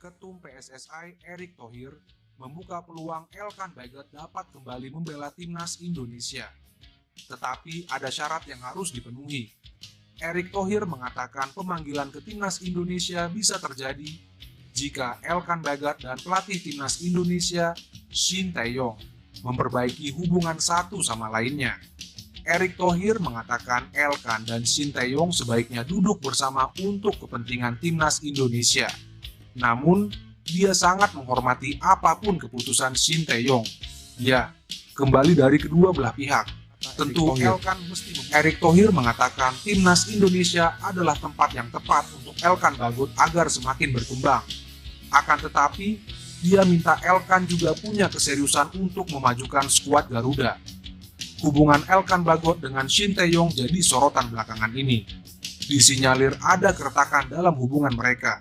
Ketum PSSI Erick Thohir membuka peluang Elkan Bagot dapat kembali membela timnas Indonesia. Tetapi ada syarat yang harus dipenuhi. Erick Thohir mengatakan pemanggilan ke timnas Indonesia bisa terjadi jika Elkan Bagot dan pelatih timnas Indonesia Shin Tae-yong memperbaiki hubungan satu sama lainnya. Erick Thohir mengatakan Elkan dan Shin Tae-yong sebaiknya duduk bersama untuk kepentingan timnas Indonesia. Namun, dia sangat menghormati apapun keputusan Shin Tae-yong. Ya, kembali dari kedua belah pihak. Tentu Elkan mesti. Erick Thohir mengatakan timnas Indonesia adalah tempat yang tepat untuk Elkan Bagot agar semakin berkembang. Akan tetapi, dia minta Elkan juga punya keseriusan untuk memajukan skuad Garuda. Hubungan Elkan Bagot dengan Shin Tae-yong jadi sorotan belakangan ini. Disinyalir ada keretakan dalam hubungan mereka.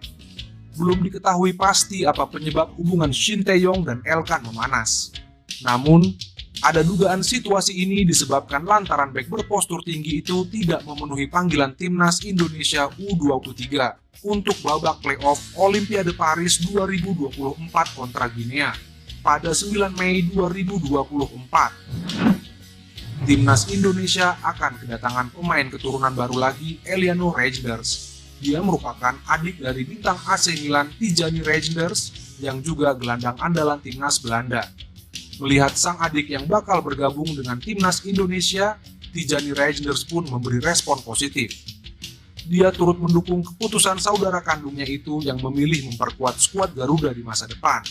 Belum diketahui pasti apa penyebab hubungan Shin Tae-yong dan Elkan memanas. Namun, ada dugaan situasi ini disebabkan lantaran bek berpostur tinggi itu tidak memenuhi panggilan timnas Indonesia U23 untuk babak playoff Olimpiade Paris 2024 kontra Guinea pada 9 Mei 2024. Timnas Indonesia akan kedatangan pemain keturunan baru lagi, Eliano Reijnders. Dia merupakan adik dari bintang AC Milan Tijani Reijnders yang juga gelandang andalan timnas Belanda. Melihat sang adik yang bakal bergabung dengan timnas Indonesia, Tijani Reijnders pun memberi respon positif. Dia turut mendukung keputusan saudara kandungnya itu yang memilih memperkuat skuad Garuda di masa depan.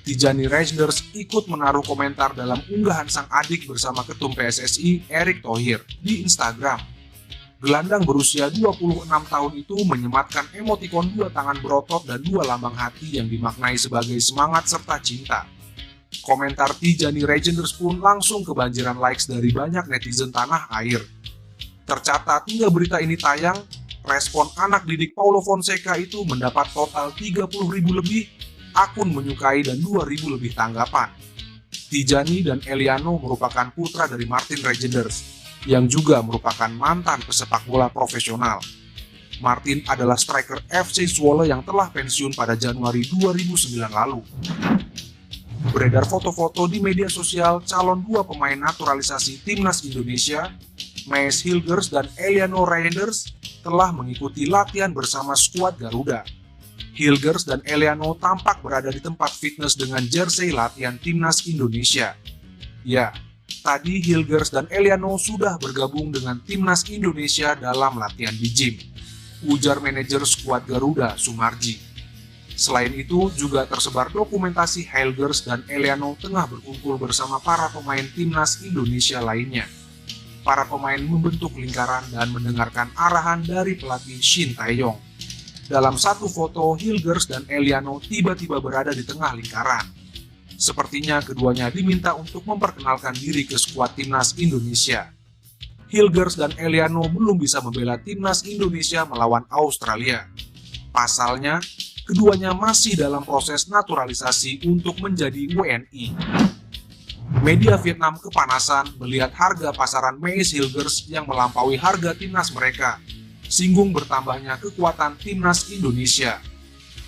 Tijani Reijnders ikut menaruh komentar dalam unggahan sang adik bersama Ketum PSSI Erick Thohir di Instagram. Gelandang berusia 26 tahun itu menyematkan emotikon dua tangan berotot dan dua lambang hati yang dimaknai sebagai semangat serta cinta. Komentar Tijani Reijnders pun langsung kebanjiran likes dari banyak netizen tanah air. Tercatat hingga berita ini tayang, respon anak didik Paulo Fonseca itu mendapat total 30.000 lebih akun menyukai dan 2.000 lebih tanggapan. Tijani dan Eliano merupakan putra dari Martin Reijnders, yang juga merupakan mantan pesepak bola profesional. Martin adalah striker FC Zwolle yang telah pensiun pada Januari 2009 lalu. Beredar foto-foto di media sosial calon dua pemain naturalisasi timnas Indonesia, Mees Hilgers dan Eliano Reijnders, telah mengikuti latihan bersama skuad Garuda. Hilgers dan Eliano tampak berada di tempat fitness dengan jersey latihan timnas Indonesia. Ya, tadi Hilgers dan Eliano sudah bergabung dengan timnas Indonesia dalam latihan di gym, ujar manajer skuad Garuda Sumarji. Selain itu, juga tersebar dokumentasi Hilgers dan Eliano tengah berkumpul bersama para pemain timnas Indonesia lainnya. Para pemain membentuk lingkaran dan mendengarkan arahan dari pelatih Shin Tae-yong. Dalam satu foto, Hilgers dan Eliano tiba-tiba berada di tengah lingkaran. Sepertinya keduanya diminta untuk memperkenalkan diri ke skuad timnas Indonesia. Hilgers dan Eliano belum bisa membela timnas Indonesia melawan Australia. Pasalnya, keduanya masih dalam proses naturalisasi untuk menjadi WNI. Media Vietnam kepanasan melihat harga pasaran Mees Hilgers yang melampaui harga timnas mereka, singgung bertambahnya kekuatan timnas Indonesia.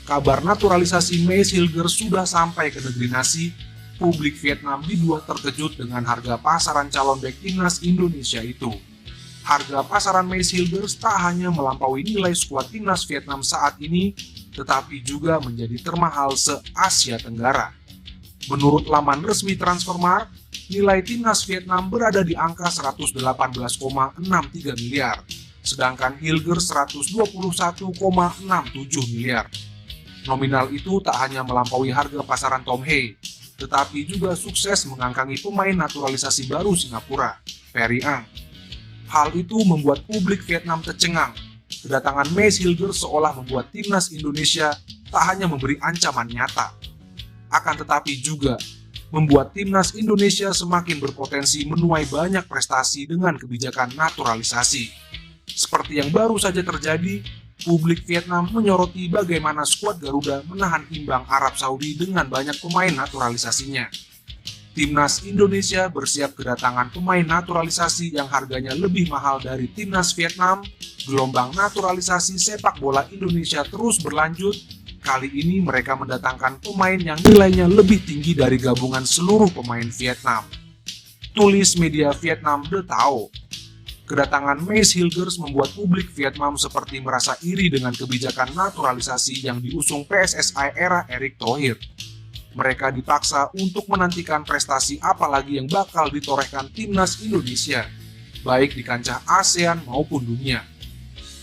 Kabar naturalisasi Mees Hilgers sudah sampai ke negeri nasi, publik Vietnam dibuat terkejut dengan harga pasaran calon bek timnas Indonesia itu. Harga pasaran Mees Hilgers tak hanya melampaui nilai skuad timnas Vietnam saat ini, tetapi juga menjadi termahal se-Asia Tenggara. Menurut laman resmi Transfermarkt, nilai timnas Vietnam berada di angka 118,63 miliar, sedangkan Hilgers 121,67 miliar. Nominal itu tak hanya melampaui harga pasaran Tom Hae, tetapi juga sukses mengangkangi pemain naturalisasi baru Singapura, Perry Ang. Hal itu membuat publik Vietnam tercengang. Kedatangan Mees Hilgers seolah membuat timnas Indonesia tak hanya memberi ancaman nyata, akan tetapi juga membuat timnas Indonesia semakin berpotensi menuai banyak prestasi dengan kebijakan naturalisasi. Seperti yang baru saja terjadi, publik Vietnam menyoroti bagaimana skuad Garuda menahan imbang Arab Saudi dengan banyak pemain naturalisasinya. Timnas Indonesia bersiap kedatangan pemain naturalisasi yang harganya lebih mahal dari timnas Vietnam. Gelombang naturalisasi sepak bola Indonesia terus berlanjut Kali ini mereka mendatangkan pemain yang nilainya lebih tinggi dari gabungan seluruh pemain Vietnam. Tulis media Vietnam The Tao. Kedatangan Mace Hilgers membuat publik Vietnam seperti merasa iri dengan kebijakan naturalisasi yang diusung PSSI era Erick Thohir. Mereka dipaksa untuk menantikan prestasi apalagi yang bakal ditorehkan timnas Indonesia, baik di kancah ASEAN maupun dunia.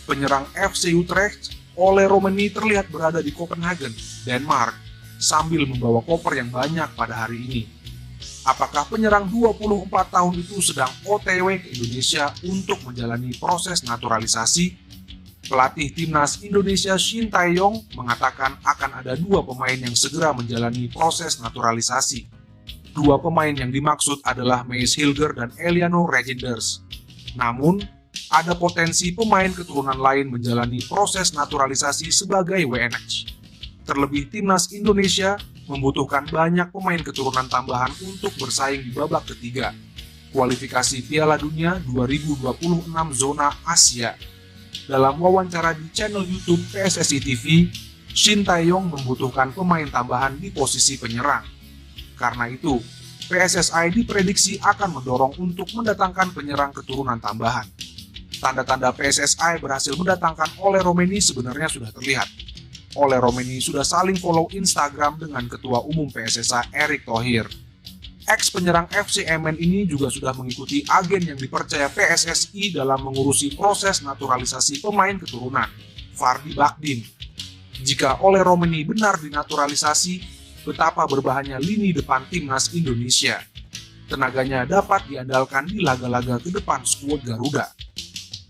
Penyerang FC Utrecht, Ole Romani terlihat berada di Copenhagen, Denmark, sambil membawa koper yang banyak pada hari ini. Apakah penyerang 24 tahun itu sedang OTW ke Indonesia untuk menjalani proses naturalisasi? Pelatih timnas Indonesia Shin Tae-yong mengatakan akan ada 2 pemain yang segera menjalani proses naturalisasi. 2 pemain yang dimaksud adalah Mace Hilger dan Eliano Regenders. Namun, ada potensi pemain keturunan lain menjalani proses naturalisasi sebagai WNH. Terlebih timnas Indonesia membutuhkan banyak pemain keturunan tambahan untuk bersaing di babak ketiga kualifikasi Piala Dunia 2026 zona Asia. Dalam wawancara di channel YouTube PSSI TV, Shin Tae-yong membutuhkan pemain tambahan di posisi penyerang. Karena itu, PSSI diprediksi akan mendorong untuk mendatangkan penyerang keturunan tambahan. Tanda-tanda PSSI berhasil mendatangkan Ole Romani sebenarnya sudah terlihat. Ole Romani sudah saling follow Instagram dengan Ketua Umum PSSI Erick Thohir. Ex-penyerang FC MN ini juga sudah mengikuti agen yang dipercaya PSSI dalam mengurusi proses naturalisasi pemain keturunan, Fardi Bakdin. Jika Ole Romani benar dinaturalisasi, betapa berbahayanya lini depan timnas Indonesia. Tenaganya dapat diandalkan di laga-laga ke depan skuad Garuda.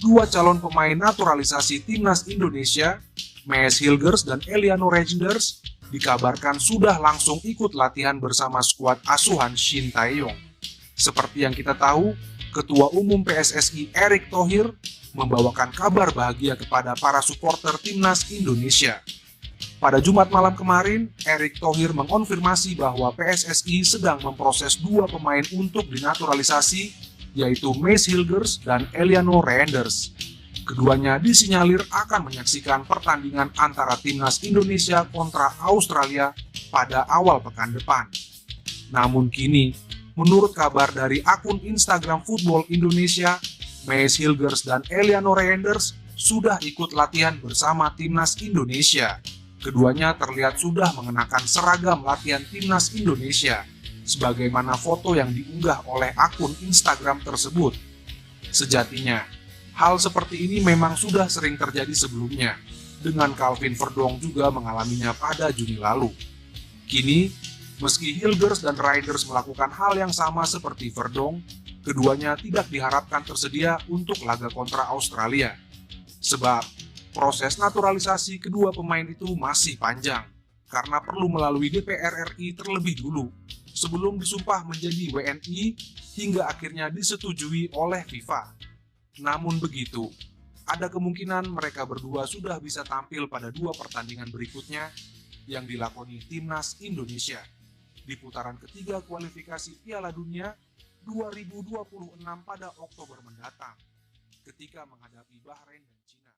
2 calon pemain naturalisasi timnas Indonesia, Mace Hilgers dan Eliano Regenders, dikabarkan sudah langsung ikut latihan bersama skuad asuhan Shin Tae-yong. Seperti yang kita tahu, Ketua Umum PSSI Erick Thohir membawakan kabar bahagia kepada para supporter timnas Indonesia. Pada Jumat malam kemarin, Erick Thohir mengonfirmasi bahwa PSSI sedang memproses 2 pemain untuk dinaturalisasi, yaitu Mace Hilgers dan Eliano Regenders. Keduanya disinyalir akan menyaksikan pertandingan antara timnas Indonesia kontra Australia pada awal pekan depan. Namun kini, menurut kabar dari akun Instagram Football Indonesia, Mace Hilgers dan Eliano Regenders sudah ikut latihan bersama timnas Indonesia. Keduanya terlihat sudah mengenakan seragam latihan timnas Indonesia, sebagaimana foto yang diunggah oleh akun Instagram tersebut. Sejatinya, hal seperti ini memang sudah sering terjadi sebelumnya, dengan Calvin Verdong juga mengalaminya pada Juni lalu. Kini, meski Hilgers dan Regenders melakukan hal yang sama seperti Verdong, keduanya tidak diharapkan tersedia untuk laga kontra Australia. Sebab, proses naturalisasi kedua pemain itu masih panjang, karena perlu melalui DPR RI terlebih dulu, sebelum disumpah menjadi WNI hingga akhirnya disetujui oleh FIFA. Namun begitu, ada kemungkinan mereka berdua sudah bisa tampil pada 2 pertandingan berikutnya yang dilakoni timnas Indonesia di putaran ketiga kualifikasi Piala Dunia 2026 pada Oktober mendatang ketika menghadapi Bahrain dan Cina.